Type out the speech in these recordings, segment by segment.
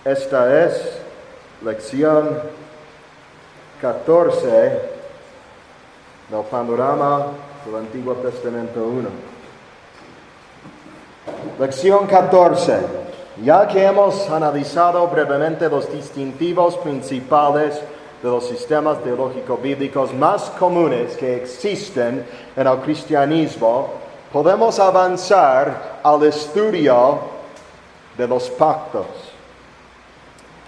Esta es lección 14 del panorama del Antiguo Testamento 1. Lección 14. Ya que hemos analizado brevemente los distintivos principales de los sistemas teológicos bíblicos más comunes que existen en el cristianismo, podemos avanzar al estudio de los pactos.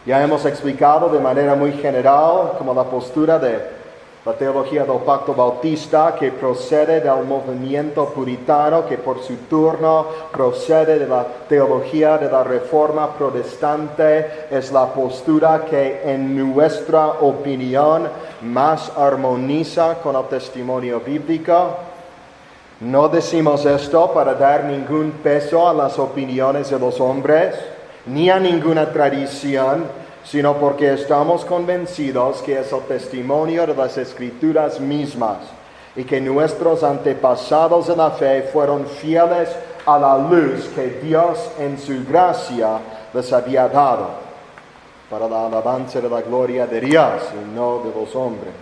Ya hemos explicado de manera muy general como la postura de la teología del pacto bautista, que procede del movimiento puritano, que por su turno procede de la teología de la Reforma protestante, es la postura que en nuestra opinión más armoniza con el testimonio bíblico. No decimos esto para dar ningún peso a las opiniones de los hombres, ni a ninguna tradición, sino porque estamos convencidos que es el testimonio de las Escrituras mismas y que nuestros antepasados en la fe fueron fieles a la luz que Dios en su gracia les había dado para la alabanza de la gloria de Dios y no de los hombres.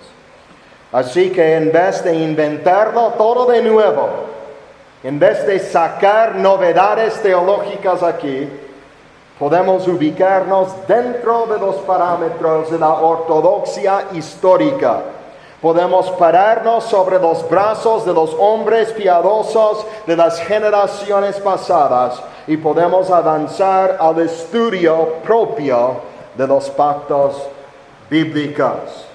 Así que en vez de inventarlo todo de nuevo, en vez de sacar novedades teológicas aquí, podemos ubicarnos dentro de los parámetros de la ortodoxia histórica. Podemos pararnos sobre los brazos de los hombres piadosos de las generaciones pasadas y podemos avanzar al estudio propio de los pactos bíblicos.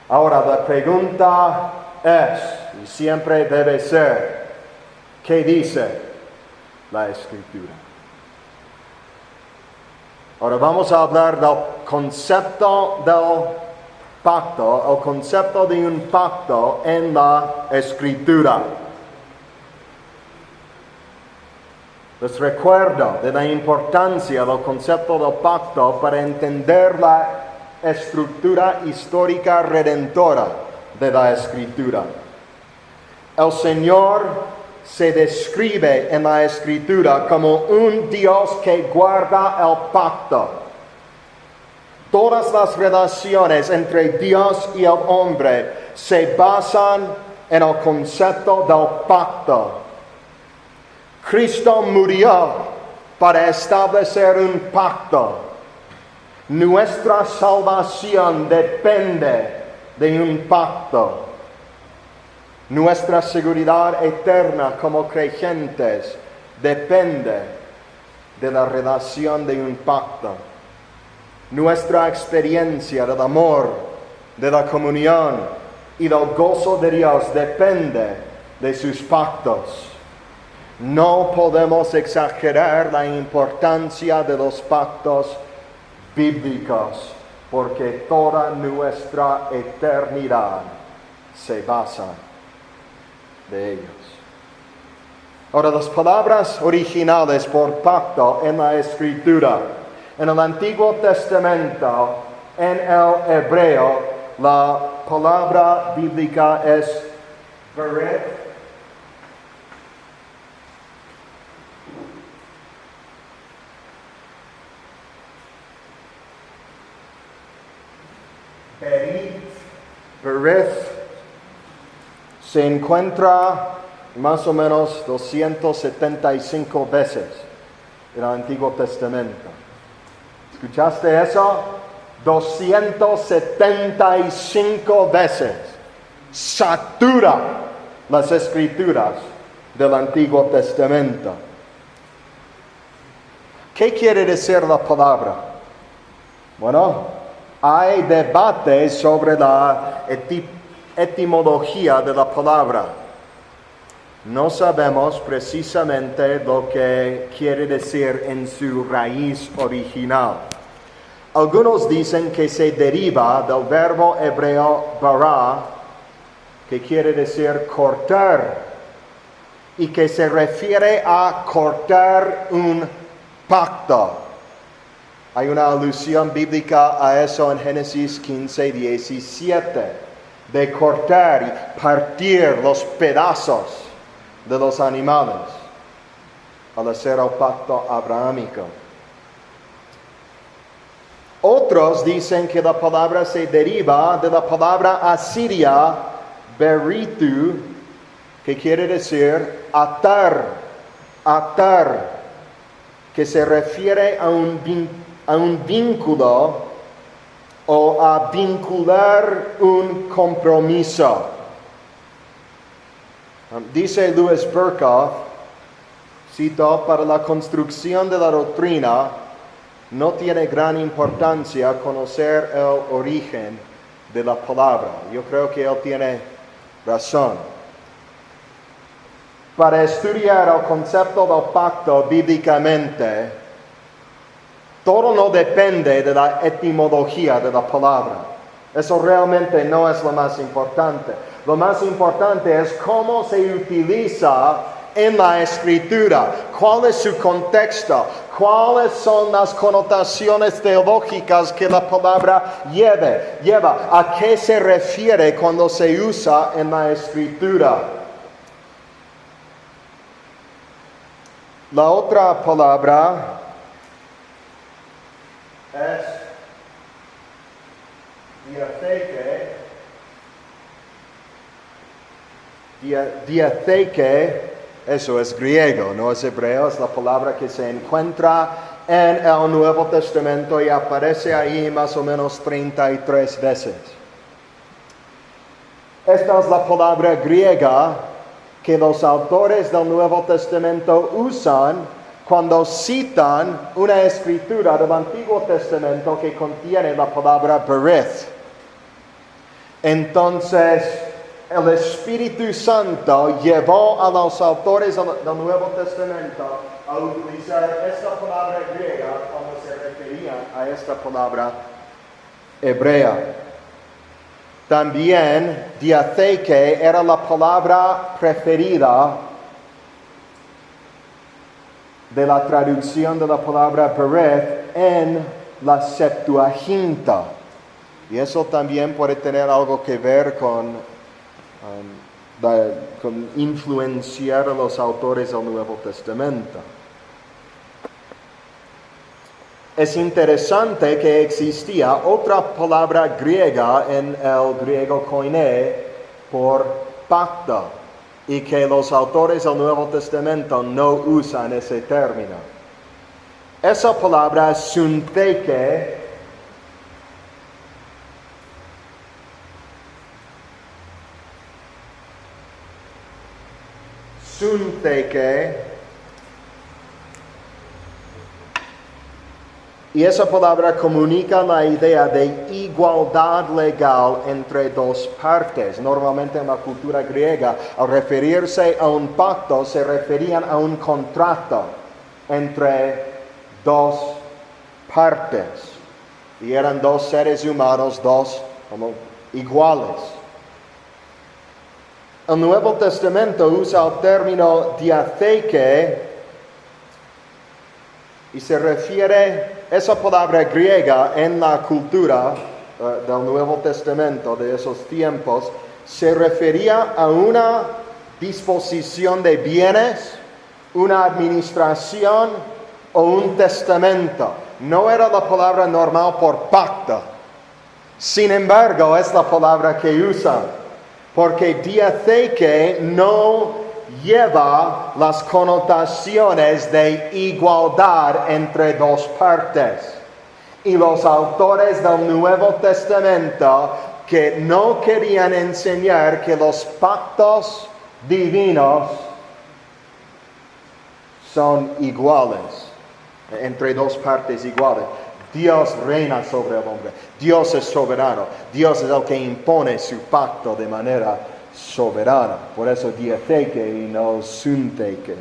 Ahora, la pregunta es, y siempre debe ser, ¿qué dice la Escritura? Ahora vamos a hablar del concepto del pacto, el concepto de un pacto en la Escritura. Les recuerdo de la importancia del concepto del pacto para entender la estructura histórica redentora de la Escritura. El Señor se describe en la Escritura como un Dios que guarda el pacto. Todas las relaciones entre Dios y el hombre se basan en el concepto del pacto. Cristo murió para establecer un pacto. Nuestra salvación depende de un pacto. Nuestra seguridad eterna como creyentes depende de la relación de un pacto. Nuestra experiencia del amor, de la comunión y del gozo de Dios depende de sus pactos. No podemos exagerar la importancia de los pactos bíblicos, porque toda nuestra eternidad se basa de ellos. Ahora, las palabras originales por pacto en la Escritura, en el Antiguo Testamento, en el hebreo, la palabra bíblica es berith. Berith se encuentra más o menos 275 veces en el Antiguo Testamento. ¿Escuchaste eso? 275 veces satura las Escrituras del Antiguo Testamento. ¿Qué quiere decir la palabra? Bueno, hay debate sobre la etimología de la palabra. No sabemos precisamente lo que quiere decir en su raíz original. Algunos dicen que se deriva del verbo hebreo bara, que quiere decir cortar, y que se refiere a cortar un pacto. Hay una alusión bíblica a eso en Génesis 15:17, de cortar y partir los pedazos de los animales al hacer el pacto abrahámico. Otros dicen que la palabra se deriva de la palabra asiria, beritu, que quiere decir atar, que se refiere a un vínculo o a vincular un compromiso. Dice Louis Berkhoff, cito, para la construcción de la doctrina no tiene gran importancia conocer el origen de la palabra. Yo creo que él tiene razón. Para estudiar el concepto del pacto bíblicamente, todo no depende de la etimología de la palabra. Eso realmente no es lo más importante. Lo más importante es cómo se utiliza en la Escritura, cuál es su contexto, cuáles son las connotaciones teológicas que la palabra lleva, a qué se refiere cuando se usa en la Escritura. La otra palabra es diatheke, eso es griego, no es hebreo, es la palabra que se encuentra en el Nuevo Testamento y aparece ahí más o menos 33 veces. Esta es la palabra griega que los autores del Nuevo Testamento usan cuando citan una escritura del Antiguo Testamento que contiene la palabra berith. Entonces, el Espíritu Santo llevó a los autores del Nuevo Testamento a utilizar esta palabra griega cuando se referían a esta palabra hebrea. También, diatheke era la palabra preferida de la traducción de la palabra berith en la Septuaginta. Y eso también puede tener algo que ver con influenciar a los autores del Nuevo Testamento. Es interesante que existía otra palabra griega en el griego koine por pacto y que los autores del Nuevo Testamento no usan ese término. Esa palabra syntheke y esa palabra comunica la idea de igualdad legal entre dos partes. Normalmente en la cultura griega, al referirse a un pacto, se referían a un contrato entre dos partes. Y eran dos seres humanos, dos como iguales. El Nuevo Testamento usa el término diatheke y se refiere esa palabra griega en la cultura del Nuevo Testamento de esos tiempos, se refería a una disposición de bienes, una administración o un testamento. No era la palabra normal por pacto. Sin embargo, es la palabra que usan. Porque diatheke no lleva las connotaciones de igualdad entre dos partes. Y los autores del Nuevo Testamento que no querían enseñar que los pactos divinos son iguales, entre dos partes iguales. Dios reina sobre el hombre. Dios es soberano. Dios es el que impone su pacto de manera soberana. Por eso diatheke y no syntheke.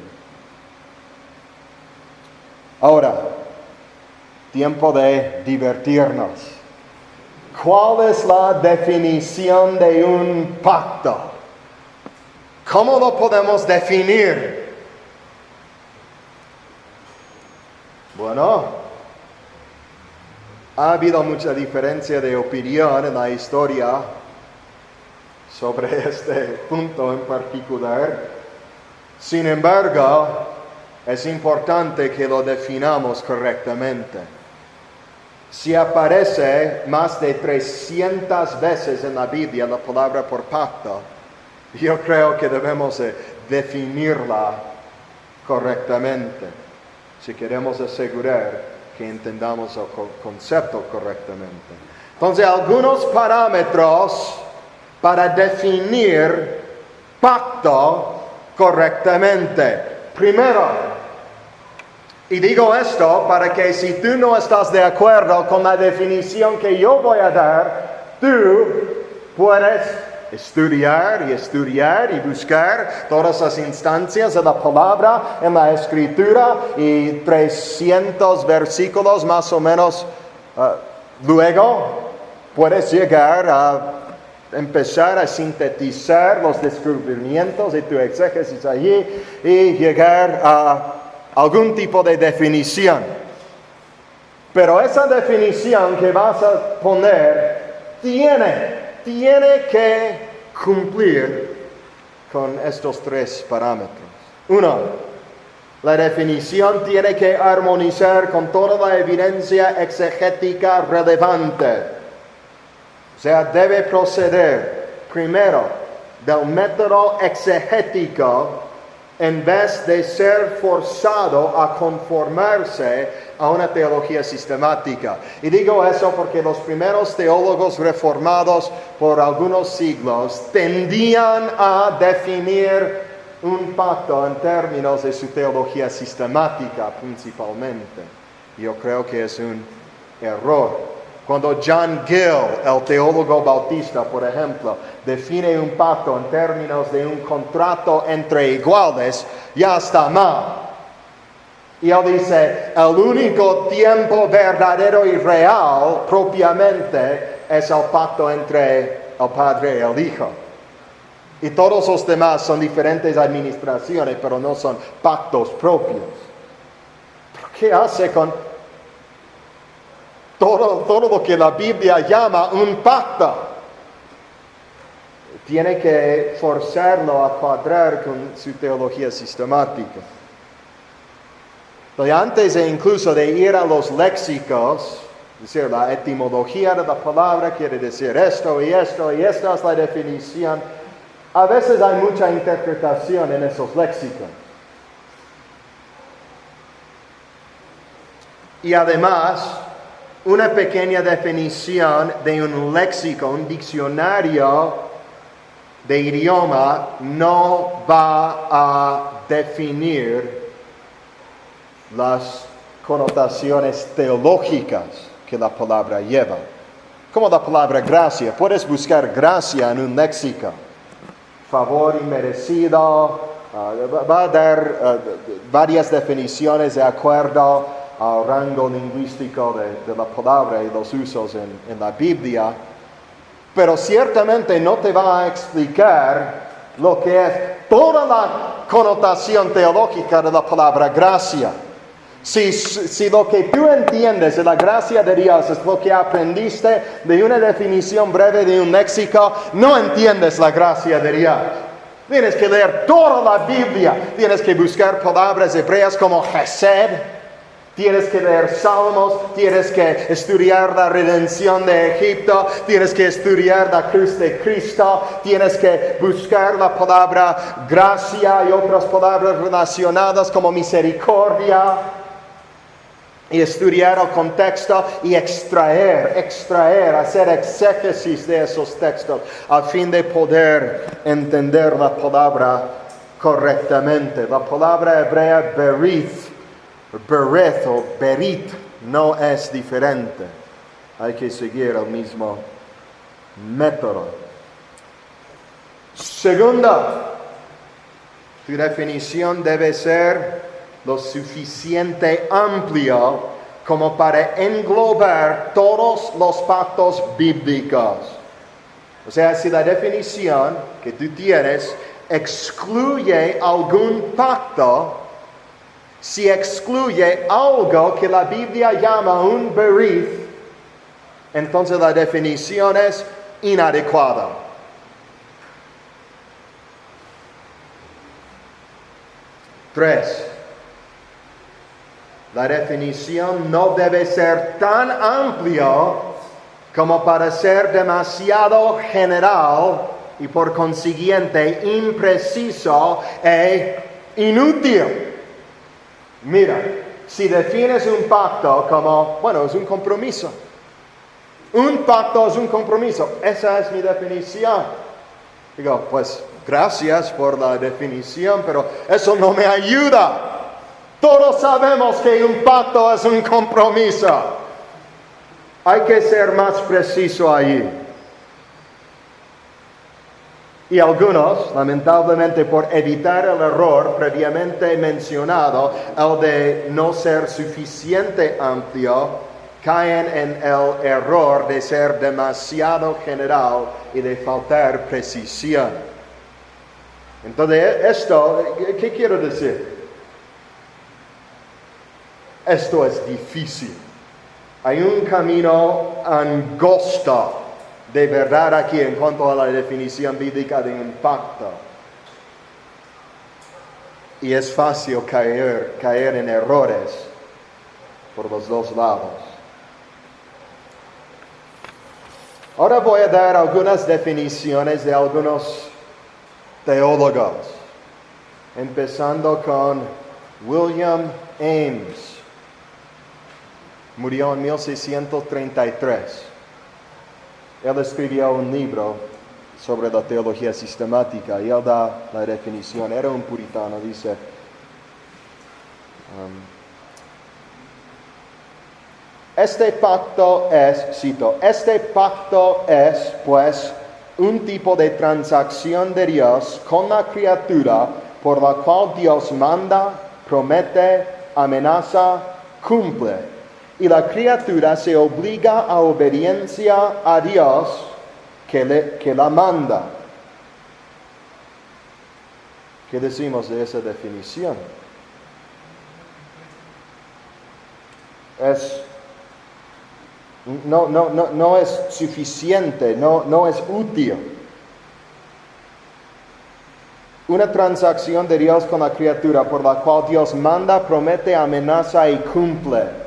Ahora, tiempo de divertirnos. ¿Cuál es la definición de un pacto? ¿Cómo lo podemos definir? Bueno, ha habido mucha diferencia de opinión en la historia sobre este punto en particular. Sin embargo, es importante que lo definamos correctamente. Si aparece más de 300 veces en la Biblia la palabra por pacto, yo creo que debemos definirla correctamente, si queremos asegurar que entendamos el concepto correctamente. Entonces, algunos parámetros para definir pacto correctamente. Primero, y digo esto para que si tú no estás de acuerdo con la definición que yo voy a dar, tú puedes estudiar y buscar todas las instancias de la palabra en la Escritura y 300 versículos más o menos. Luego puedes llegar a empezar a sintetizar los descubrimientos de tu exégesis allí y llegar a algún tipo de definición. Pero esa definición que vas a poner tiene que cumplir con estos tres parámetros. Uno, la definición tiene que armonizar con toda la evidencia exegética relevante. O sea, debe proceder primero del método exegético en vez de ser forzado a conformarse a una teología sistemática. Y digo eso porque los primeros teólogos reformados por algunos siglos tendían a definir un pacto en términos de su teología sistemática principalmente. Yo creo que es un error. Cuando John Gill, el teólogo bautista, por ejemplo, define un pacto en términos de un contrato entre iguales, ya está mal. Y él dice, el único tiempo verdadero y real propiamente es el pacto entre el Padre y el Hijo. Y todos los demás son diferentes administraciones, pero no son pactos propios. ¿Pero qué hace con todo lo que la Biblia llama un pacto? Tiene que forzarlo a cuadrar con su teología sistemática. Pero antes de incluso de ir a los léxicos, es decir, la etimología de la palabra quiere decir esto y esto y esta es la definición, a veces hay mucha interpretación en esos léxicos. Y además, una pequeña definición de un léxico, un diccionario de idioma, no va a definir las connotaciones teológicas que la palabra lleva. Como la palabra gracia. Puedes buscar gracia en un léxico. Favor inmerecido. Va a dar varias definiciones de acuerdo al rango lingüístico de la palabra y los usos en la Biblia, pero ciertamente no te va a explicar lo que es toda la connotación teológica de la palabra gracia. Si lo que tú entiendes de la gracia de Dios es lo que aprendiste de una definición breve de un léxico, no entiendes la gracia de Dios. Tienes que leer toda la Biblia, tienes que buscar palabras hebreas como chesed, tienes que leer Salmos, tienes que estudiar la redención de Egipto, tienes que estudiar la cruz de Cristo, tienes que buscar la palabra gracia y otras palabras relacionadas como misericordia, y estudiar el contexto y extraer, hacer exégesis de esos textos, a fin de poder entender la palabra correctamente. La palabra hebrea bereth o berit no es diferente. Hay que seguir el mismo método. Segunda, tu definición debe ser lo suficiente amplio como para englobar todos los pactos bíblicos. O sea, si la definición que tú tienes excluye algún pacto, si excluye algo que la Biblia llama un berith, entonces la definición es inadecuada. Tres, La definición no debe ser tan amplio como para ser demasiado general y por consiguiente impreciso e inútil. Mira, si defines un pacto como, es un compromiso. Un pacto es un compromiso. Esa es mi definición. Digo, pues gracias por la definición, pero eso no me ayuda. Todos sabemos que un pacto es un compromiso. Hay que ser más preciso allí. Y algunos, lamentablemente por evitar el error previamente mencionado, el de no ser suficiente amplio, caen en el error de ser demasiado general y de faltar precisión. Entonces, esto, ¿qué quiero decir? Esto es difícil. Hay un camino angosto de verdad aquí en cuanto a la definición bíblica de un pacto. Y es fácil caer en errores por los dos lados. Ahora voy a dar algunas definiciones de algunos teólogos, empezando con William Ames. Murió en 1633. Él escribió un libro sobre la teología sistemática y él da la definición. Era un puritano, dice. Este pacto es, pues, un tipo de transacción de Dios con la criatura por la cual Dios manda, promete, amenaza, cumple. Y la criatura se obliga a obediencia a Dios que la manda. ¿Qué decimos de esa definición? No es suficiente, no es útil. Una transacción de Dios con la criatura por la cual Dios manda, promete, amenaza y cumple.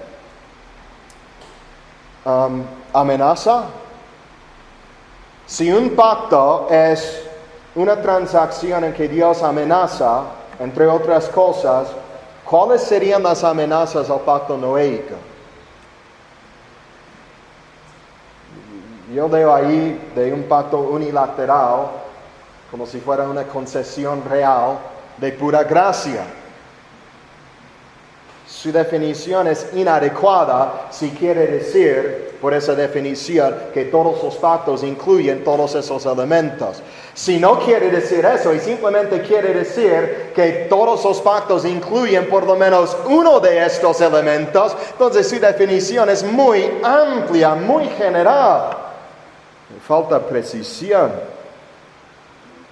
¿Amenaza? Si un pacto es una transacción en que Dios amenaza, entre otras cosas, ¿cuáles serían las amenazas al pacto noéico? Yo leo ahí de un pacto unilateral, como si fuera una concesión real de pura gracia. Su definición es inadecuada si quiere decir, por esa definición, que todos los pactos incluyen todos esos elementos. Si no quiere decir eso y simplemente quiere decir que todos los pactos incluyen por lo menos uno de estos elementos, entonces su definición es muy amplia, muy general. Falta precisión.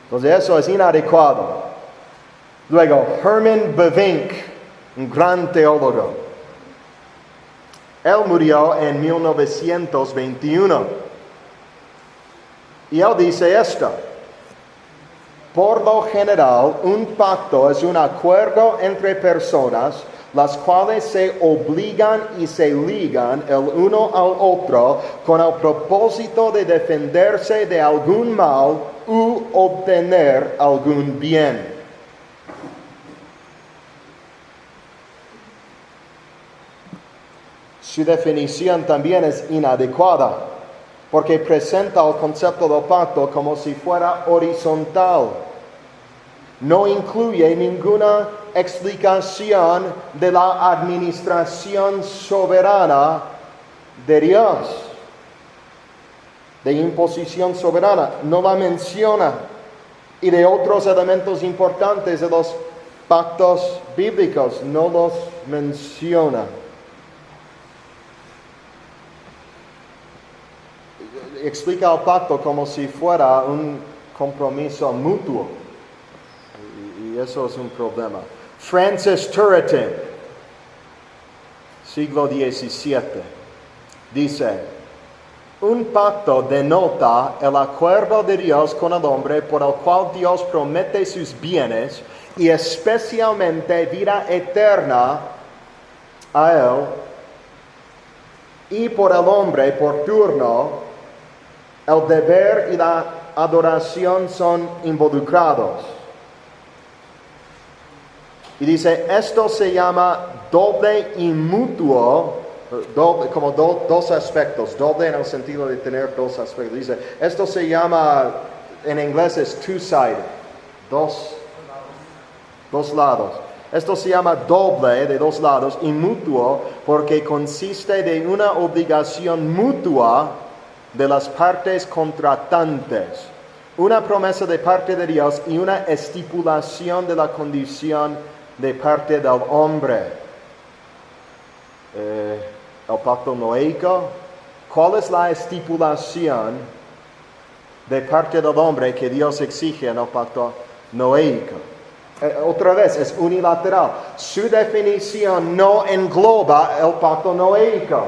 Entonces eso es inadecuado. Luego, Herman Bavinck, un gran teólogo. Él murió en 1921. Y él dice esto: por lo general, un pacto es un acuerdo entre personas las cuales se obligan y se ligan el uno al otro con el propósito de defenderse de algún mal u obtener algún bien. Su definición también es inadecuada, porque presenta el concepto del pacto como si fuera horizontal. No incluye ninguna explicación de la administración soberana de Dios, de imposición soberana. No la menciona. Y de otros elementos importantes de los pactos bíblicos, no los menciona. Explica el pacto como si fuera un compromiso mutuo. Y eso es un problema. Francis Turretin, siglo XVII, dice: un pacto denota el acuerdo de Dios con el hombre por el cual Dios promete sus bienes y especialmente vida eterna a él y por el hombre por turno, el deber y la adoración son involucrados. Y dice, esto se llama doble y mutuo, como dos aspectos, doble en el sentido de tener dos aspectos. Dice, esto se llama, en inglés es two-sided, dos lados. Esto se llama doble de dos lados y mutuo porque consiste de una obligación mutua de las partes contratantes, una promesa de parte de Dios y una estipulación de la condición de parte del hombre. El pacto noéico. ¿Cuál es la estipulación de parte del hombre que Dios exige en el pacto noéico? Otra vez, es unilateral. Su definición no engloba el pacto noéico.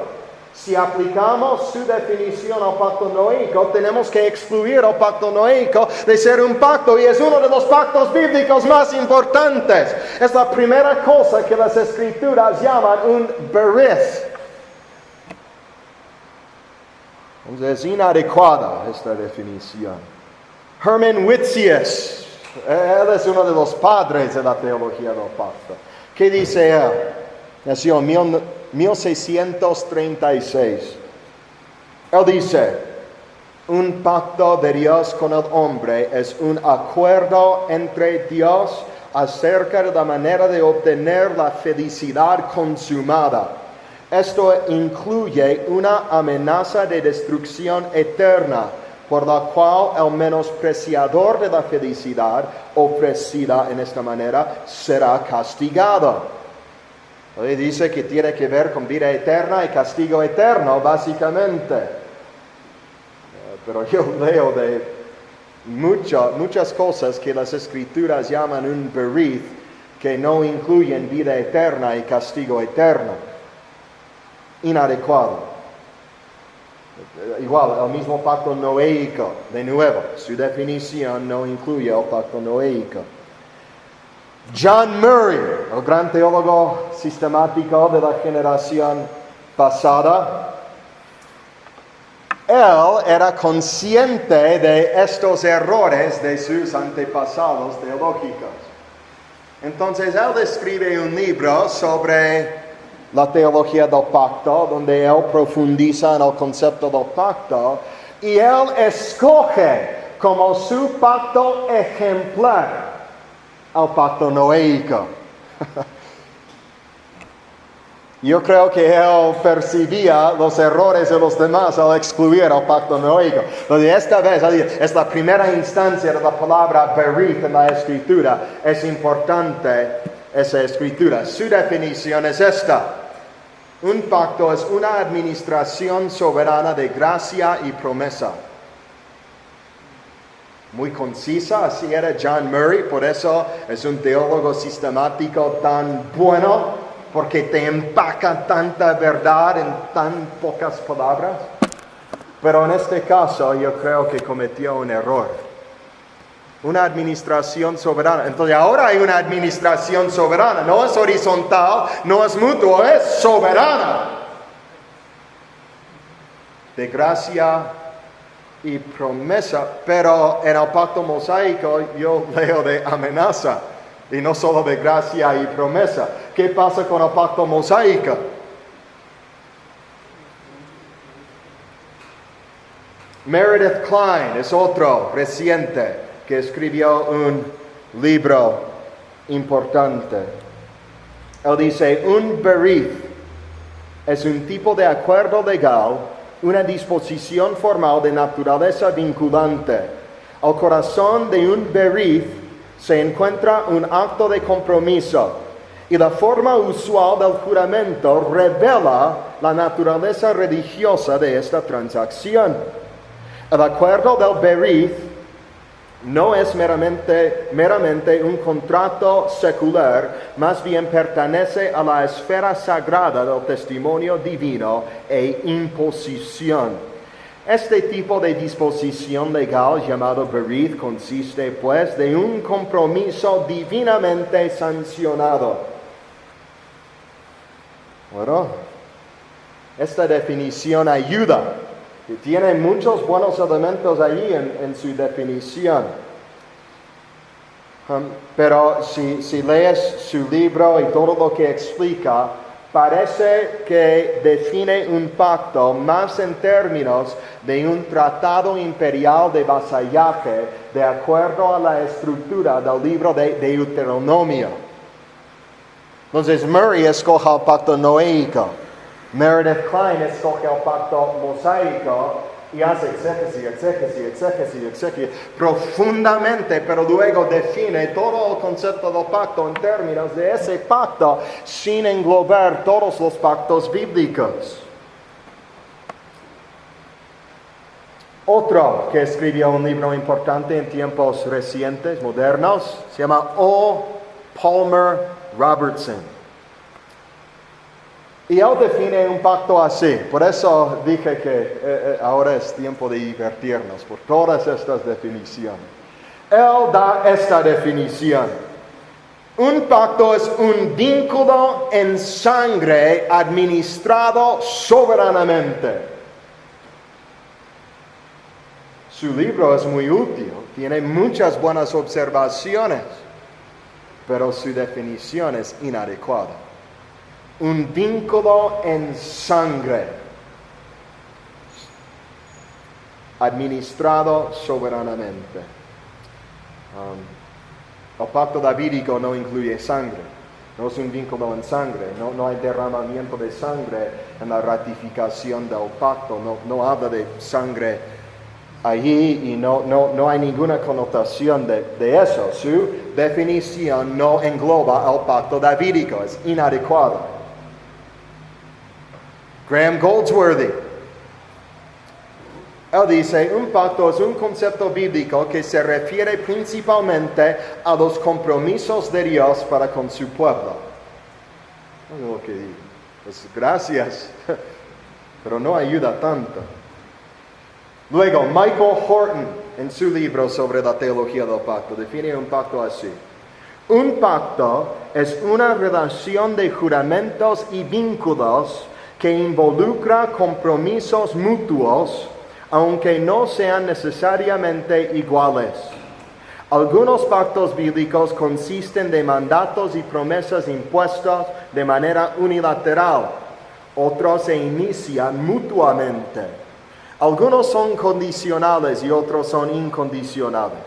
Si aplicamos su definición al pacto noéico, tenemos que excluir el pacto noéico de ser un pacto, y es uno de los pactos bíblicos más importantes. Es la primera cosa que las Escrituras llaman un berith. Entonces es inadecuada esta definición. Herman Whitsius, él es uno de los padres de la teología del pacto. ¿Qué dice él? Nació en 1636. Él dice, un pacto de Dios con el hombre es un acuerdo entre Dios acerca de la manera de obtener la felicidad consumada. Esto incluye una amenaza de destrucción eterna, por la cual el menospreciador de la felicidad ofrecida en esta manera será castigado. Y dice que tiene que ver con vida eterna y castigo eterno, básicamente. Pero yo leo de muchas cosas que las Escrituras llaman un berith, que no incluyen vida eterna y castigo eterno. Inadecuado. Igual, el mismo pacto noéico, de nuevo, su definición no incluye el pacto noéico. John Murray, el gran teólogo sistemático de la generación pasada, él era consciente de estos errores de sus antepasados teológicos. Entonces él escribe un libro sobre la teología del pacto, donde él profundiza en el concepto del pacto, y él escoge como su pacto ejemplar el pacto noéico. Yo creo que él percibía los errores de los demás al excluir el pacto noéico. Entonces, esta vez es la primera instancia de la palabra berith en la Escritura. Es importante esa Escritura. Su definición es esta. Un pacto es una administración soberana de gracia y promesa. Muy concisa, así era John Murray, por eso es un teólogo sistemático tan bueno, porque te empaca tanta verdad en tan pocas palabras. Pero en este caso yo creo que cometió un error. Una administración soberana. Entonces ahora hay una administración soberana, no es horizontal, no es mutuo, es soberana. De gracia y promesa, pero en el pacto mosaico yo leo de amenaza y no solo de gracia y promesa. ¿Qué pasa con el pacto mosaico? Meredith Kline es otro reciente que escribió un libro importante. Él dice, un berith es un tipo de acuerdo legal, una disposición formal de naturaleza vinculante. Al corazón de un berith se encuentra un acto de compromiso, y la forma usual del juramento revela la naturaleza religiosa de esta transacción. El acuerdo del berith no es meramente un contrato secular, más bien pertenece a la esfera sagrada del testimonio divino e imposición. Este tipo de disposición legal llamado berith consiste, pues, de un compromiso divinamente sancionado. Bueno, esta definición ayuda. Y tiene muchos buenos elementos allí en su definición. Pero si lees su libro y todo lo que explica, parece que define un pacto más en términos de un tratado imperial de vasallaje, de acuerdo a la estructura del libro de Deuteronomio. Entonces Murray escoge el pacto noéico, Meredith Klein escoge el pacto mosaico y hace exégesis profundamente, pero luego define todo el concepto del pacto en términos de ese pacto sin englobar todos los pactos bíblicos. Otro que escribió un libro importante en tiempos recientes, modernos, se llama O. Palmer Robertson. Y él define un pacto así. Por eso dije que ahora es tiempo de divertirnos por todas estas definiciones. Él da esta definición. Un pacto es un vínculo en sangre administrado soberanamente. Su libro es muy útil, tiene muchas buenas observaciones, pero su definición es inadecuada. Un vínculo en sangre, administrado soberanamente. El pacto davídico no incluye sangre, no es un vínculo en sangre, no hay derramamiento de sangre en la ratificación del pacto, no habla de sangre allí y no hay ninguna connotación de eso. Su definición no engloba el pacto davídico, es inadecuado. Graham Goldsworthy, él dice, un pacto es un concepto bíblico que se refiere principalmente a los compromisos de Dios para con su pueblo. No es lo que digo. Pues gracias, pero no ayuda tanto. Luego, Michael Horton, en su libro sobre la teología del pacto, define un pacto así. Un pacto es una relación de juramentos y vínculos que involucra compromisos mutuos, aunque no sean necesariamente iguales. Algunos pactos bíblicos consisten de mandatos y promesas impuestos de manera unilateral. Otros se inician mutuamente. Algunos son condicionales y otros son incondicionales.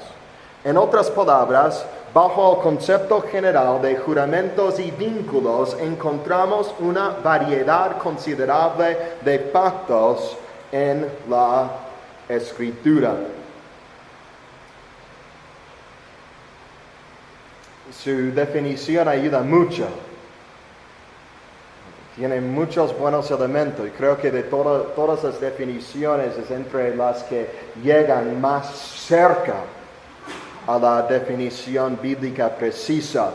En otras palabras, bajo el concepto general de juramentos y vínculos encontramos una variedad considerable de pactos en la Escritura. Su definición ayuda mucho. Tiene muchos buenos elementos y creo que de todas las definiciones es entre las que llegan más cerca a la definición bíblica precisa.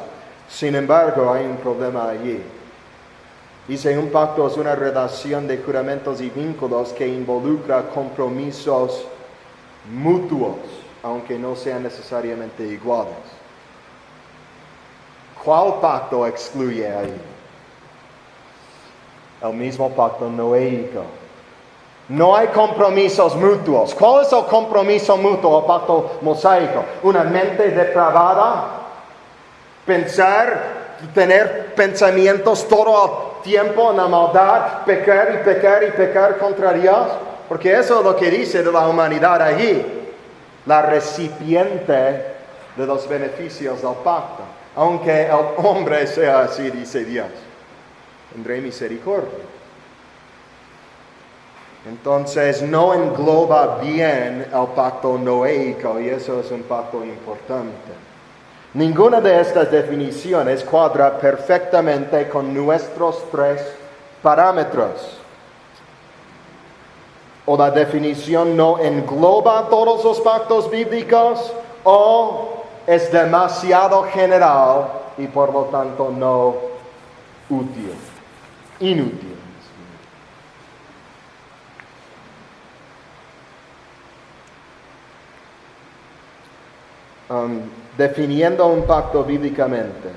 Sin embargo, hay un problema allí. Dice, un pacto es una relación de juramentos y vínculos que involucra compromisos mutuos, aunque no sean necesariamente iguales. ¿Cuál pacto excluye ahí? El mismo pacto noéico. No hay compromisos mutuos. ¿Cuál es el compromiso mutuo, el pacto mosaico? Una mente depravada, tener pensamientos todo el tiempo en la maldad, pecar contra Dios. Porque eso es lo que dice de la humanidad allí. La recipiente de los beneficios del pacto. Aunque el hombre sea así, dice Dios, tendré misericordia. Entonces no engloba bien el pacto noéico y eso es un pacto importante. Ninguna de estas definiciones cuadra perfectamente con nuestros tres parámetros. O la definición no engloba todos los pactos bíblicos o es demasiado general y por lo tanto no inútil. Definiendo un pacto bíblicamente.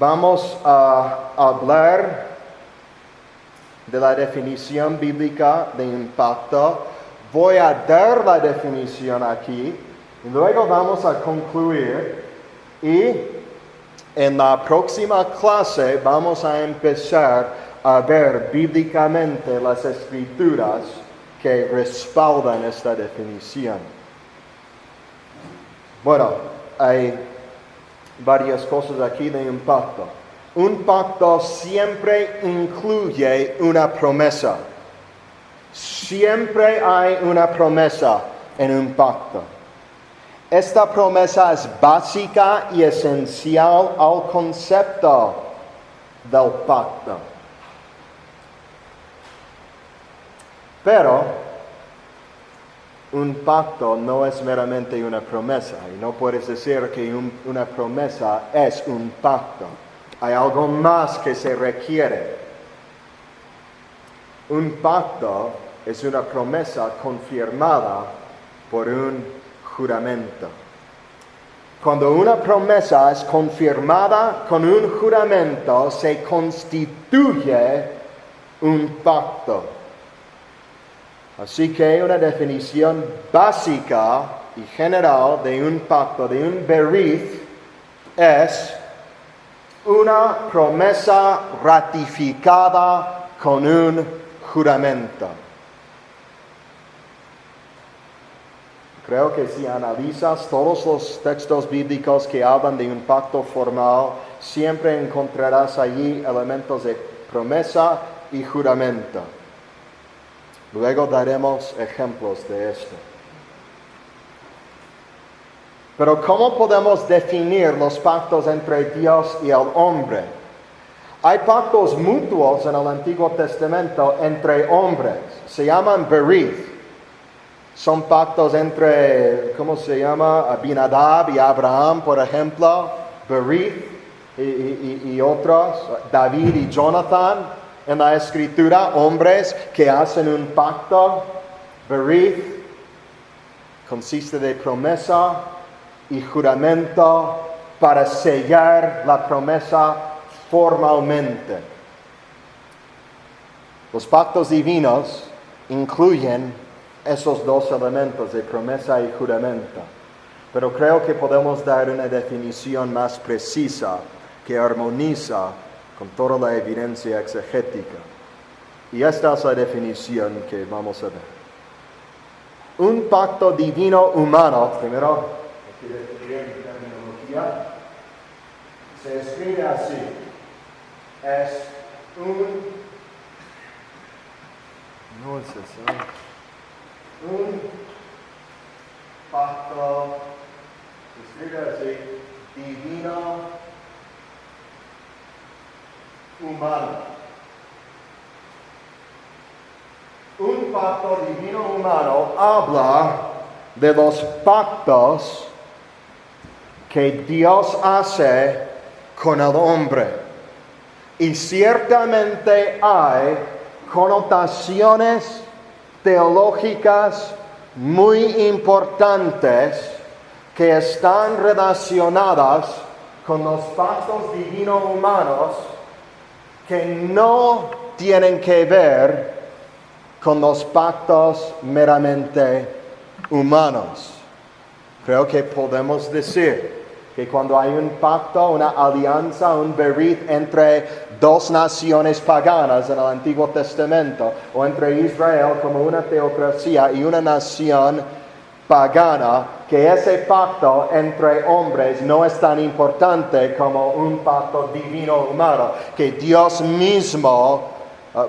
vamos a hablar de la definición bíblica de un pacto. Voy a dar la definición aquí y luego vamos a concluir y en la próxima clase vamos a empezar a ver bíblicamente las escrituras que respaldan esta definición. Bueno, hay varias cosas aquí de un pacto. Un pacto siempre incluye una promesa. Siempre hay una promesa en un pacto. Esta promesa es básica y esencial al concepto del pacto. Pero un pacto no es meramente una promesa, y no puedes decir que una promesa es un pacto. Hay algo más que se requiere. Un pacto es una promesa confirmada por un juramento. Cuando una promesa es confirmada con un juramento, se constituye un pacto. Así que una definición básica y general de un pacto, de un berith, es una promesa ratificada con un juramento. Creo que si analizas todos los textos bíblicos que hablan de un pacto formal, siempre encontrarás allí elementos de promesa y juramento. Luego daremos ejemplos de esto. Pero ¿cómo podemos definir los pactos entre Dios y el hombre? Hay pactos mutuos en el Antiguo Testamento entre hombres. Se llaman berith. Son pactos entre, ¿cómo se llama? Abinadab y Abraham, por ejemplo. Berith y otros. David y Jonathan. En la Escritura, hombres que hacen un pacto. Berith consiste de promesa y juramento para sellar la promesa formalmente. Los pactos divinos incluyen esos dos elementos de promesa y juramento, pero creo que podemos dar una definición más precisa que armoniza con toda la evidencia exegética. Y esta es la definición que vamos a ver. Un pacto divino humano, primero, aquí definir terminología, se escribe así. Es no es eso. Un pacto, se escribe así, divino humano. Un pacto divino humano habla de los pactos que Dios hace con el hombre. Y ciertamente hay connotaciones teológicas muy importantes que están relacionadas con los pactos divinos humanos que no tienen que ver con los pactos meramente humanos. Creo que podemos decir que cuando hay un pacto, una alianza, un berith entre dos naciones paganas en el Antiguo Testamento, o entre Israel como una teocracia y una nación pagana, que ese pacto entre hombres no es tan importante como un pacto divino humano, que Dios mismo,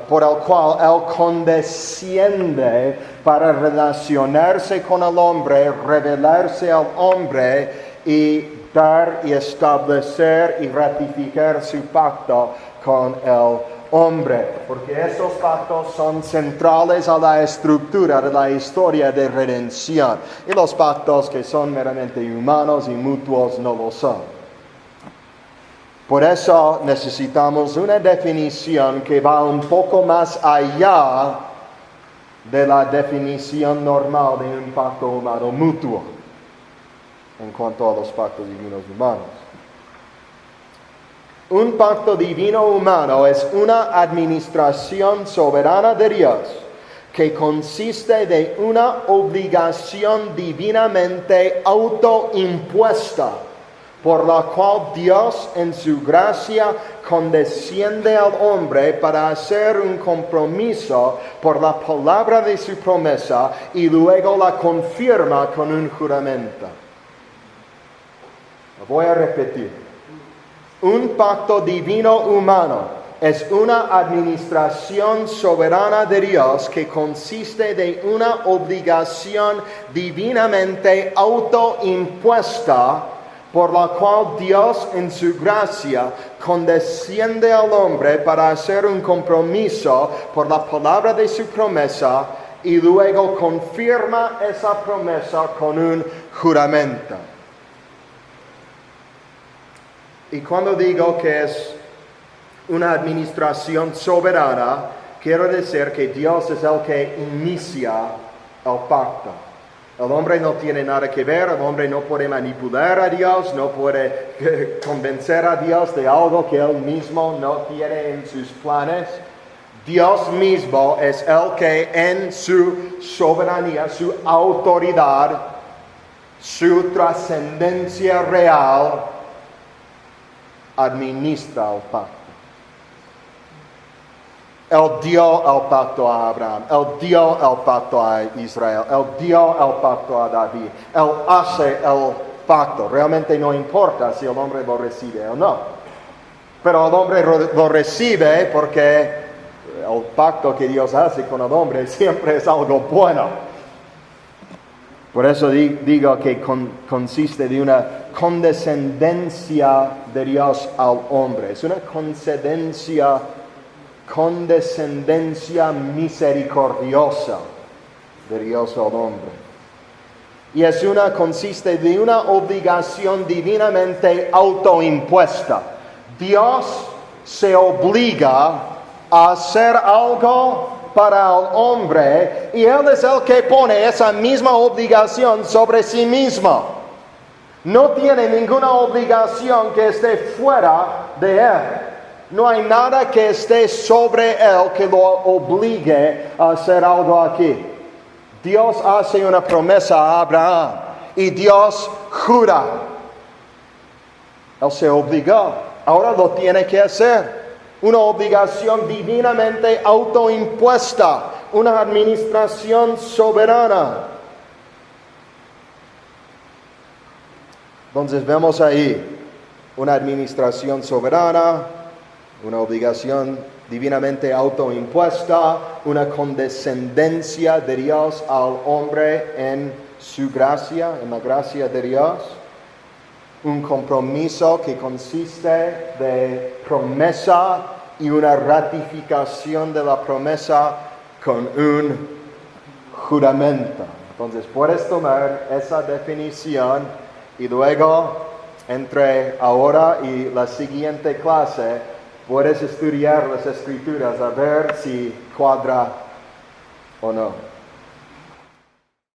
por el cual Él condesciende para relacionarse con el hombre, revelarse al hombre y dar y establecer y ratificar su pacto con el hombre, porque esos pactos son centrales a la estructura de la historia de redención, y los pactos que son meramente humanos y mutuos no lo son. Por eso necesitamos una definición que va un poco más allá de la definición normal de un pacto humano mutuo en cuanto a los pactos divinos humanos. Un pacto divino humano es una administración soberana de Dios que consiste de una obligación divinamente autoimpuesta, por la cual Dios en su gracia condesciende al hombre para hacer un compromiso por la palabra de su promesa y luego la confirma con un juramento. Lo voy a repetir. Un pacto divino humano es una administración soberana de Dios que consiste de una obligación divinamente autoimpuesta, por la cual Dios en su gracia condesciende al hombre para hacer un compromiso por la palabra de su promesa y luego confirma esa promesa con un juramento. Y cuando digo que es una administración soberana, quiero decir que Dios es el que inicia el pacto. El hombre no tiene nada que ver, el hombre no puede manipular a Dios, no puede convencer a Dios de algo que él mismo no tiene en sus planes. Dios mismo es el que en su soberanía, su autoridad, su trascendencia real, administra el pacto. Él dio el pacto a Abraham, Él dio el pacto a Israel, Él dio el pacto a David, Él hace el pacto. Realmente no importa si el hombre lo recibe o no. Pero el hombre lo recibe porque el pacto que Dios hace con el hombre siempre es algo bueno. Por eso digo que consiste de una condescendencia de Dios al hombre. Es una condescendencia misericordiosa de Dios al hombre. Y consiste de una obligación divinamente autoimpuesta. Dios se obliga a hacer algo para el hombre y Él es el que pone esa misma obligación sobre sí mismo. No tiene ninguna obligación que esté fuera de Él. No hay nada que esté sobre Él que lo obligue a hacer algo aquí. Dios hace una promesa a Abraham y Dios jura. Él se obligó, ahora lo tiene que hacer. Una obligación divinamente autoimpuesta, una administración soberana. Entonces vemos ahí una administración soberana, una obligación divinamente autoimpuesta, una condescendencia de Dios al hombre en su gracia, en la gracia de Dios. Un compromiso que consiste de promesa y una ratificación de la promesa con un juramento. Entonces puedes tomar esa definición y luego entre ahora y la siguiente clase puedes estudiar las escrituras a ver si cuadra o no.